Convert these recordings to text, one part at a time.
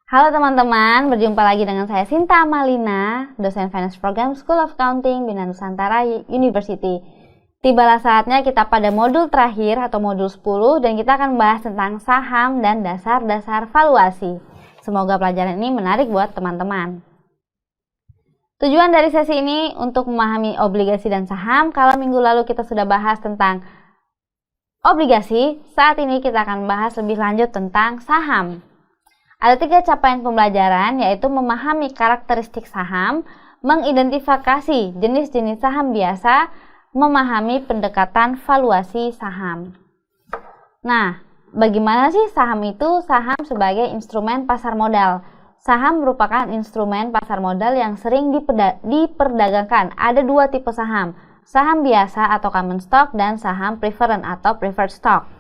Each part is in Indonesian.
Halo teman-teman, berjumpa lagi dengan saya Sinta Amalina, dosen Finance Program School of Accounting Bina Nusantara University. Tibalah saatnya kita pada modul terakhir atau modul 10 dan kita akan bahas tentang saham dan dasar-dasar valuasi. Semoga pelajaran ini menarik buat teman-teman. Tujuan dari sesi ini untuk memahami obligasi dan saham. Kalau minggu lalu kita sudah bahas tentang obligasi, saat ini kita akan bahas lebih lanjut tentang saham. Ada 3 capaian pembelajaran, yaitu memahami karakteristik saham, mengidentifikasi jenis-jenis saham biasa, memahami pendekatan valuasi saham. Nah, bagaimana sih saham itu? Saham sebagai instrumen pasar modal. Saham merupakan instrumen pasar modal yang sering diperdagangkan. Ada 2 tipe saham, saham biasa atau common stock dan saham preferred atau preferred stock.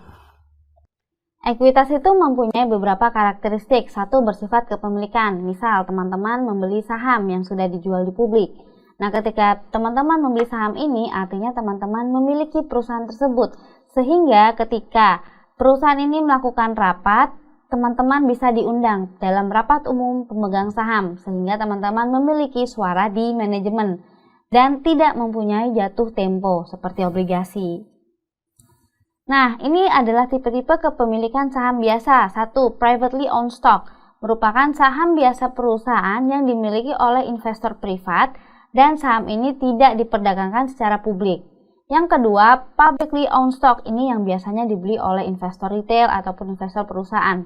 Ekuitas itu mempunyai beberapa karakteristik. 1, bersifat kepemilikan. Misal, teman-teman membeli saham yang sudah dijual di publik. Nah, ketika teman-teman membeli saham ini, artinya teman-teman memiliki perusahaan tersebut. Sehingga ketika perusahaan ini melakukan rapat, teman-teman bisa diundang dalam rapat umum pemegang saham. Sehingga teman-teman memiliki suara di manajemen dan tidak mempunyai jatuh tempo seperti obligasi. Nah, ini adalah tipe-tipe kepemilikan saham biasa. 1, privately owned stock, merupakan saham biasa perusahaan yang dimiliki oleh investor privat dan saham ini tidak diperdagangkan secara publik. Yang kedua, publicly owned stock, ini yang biasanya dibeli oleh investor retail ataupun investor perusahaan.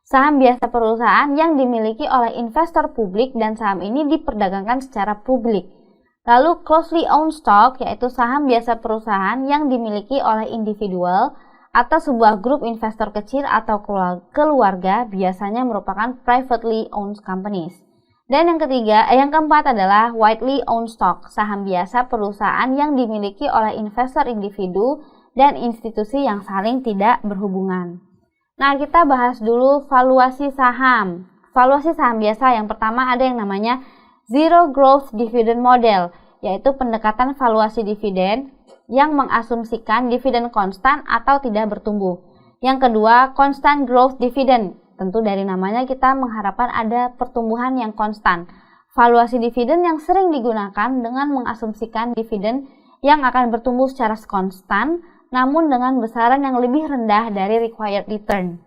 Saham biasa perusahaan yang dimiliki oleh investor publik dan saham ini diperdagangkan secara publik. Lalu closely owned stock, yaitu saham biasa perusahaan yang dimiliki oleh individual atau sebuah grup investor kecil atau keluarga, biasanya merupakan privately owned companies. Dan yang keempat adalah widely owned stock, saham biasa perusahaan yang dimiliki oleh investor individu dan institusi yang saling tidak berhubungan. Nah, kita bahas dulu valuasi saham. Valuasi saham biasa yang pertama ada yang namanya Zero Growth Dividend Model, yaitu pendekatan valuasi dividen yang mengasumsikan dividen konstan atau tidak bertumbuh. Yang kedua, Constant Growth Dividend. Tentu dari namanya kita mengharapkan ada pertumbuhan yang konstan. Valuasi dividen yang sering digunakan dengan mengasumsikan dividen yang akan bertumbuh secara konstan, namun dengan besaran yang lebih rendah dari required return.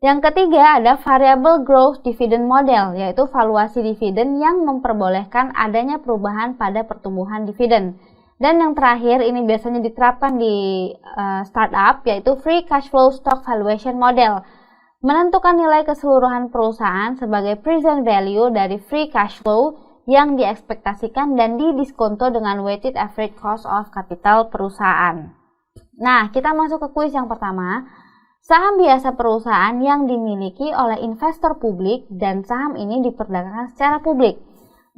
Yang ketiga ada Variable Growth Dividend Model, yaitu valuasi dividen yang memperbolehkan adanya perubahan pada pertumbuhan dividen. Dan yang terakhir ini biasanya diterapkan di startup, yaitu Free Cash Flow Stock Valuation Model, menentukan nilai keseluruhan perusahaan sebagai present value dari free cash flow yang diekspektasikan dan didiskonto dengan weighted average cost of capital perusahaan. Nah, kita masuk ke kuis yang pertama. Saham biasa perusahaan yang dimiliki oleh investor publik dan saham ini diperdagangkan secara publik.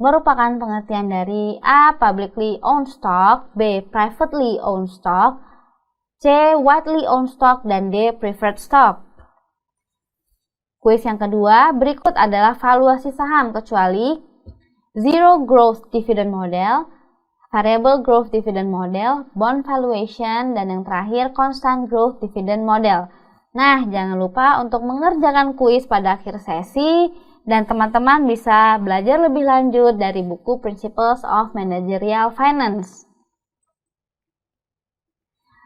Merupakan pengertian dari A. Publicly owned stock, B. Privately owned stock, C. Widely owned stock, dan D. Preferred stock. Kuis yang kedua, berikut adalah valuasi saham kecuali Zero Growth Dividend Model, Variable Growth Dividend Model, Bond Valuation, dan yang terakhir Constant Growth Dividend Model. Nah, jangan lupa untuk mengerjakan kuis pada akhir sesi dan teman-teman bisa belajar lebih lanjut dari buku Principles of Managerial Finance.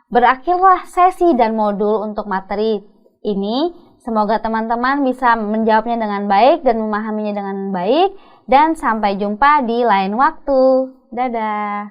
Berakhirlah sesi dan modul untuk materi ini. Semoga teman-teman bisa menjawabnya dengan baik dan memahaminya dengan baik. Dan sampai jumpa di lain waktu. Dadah!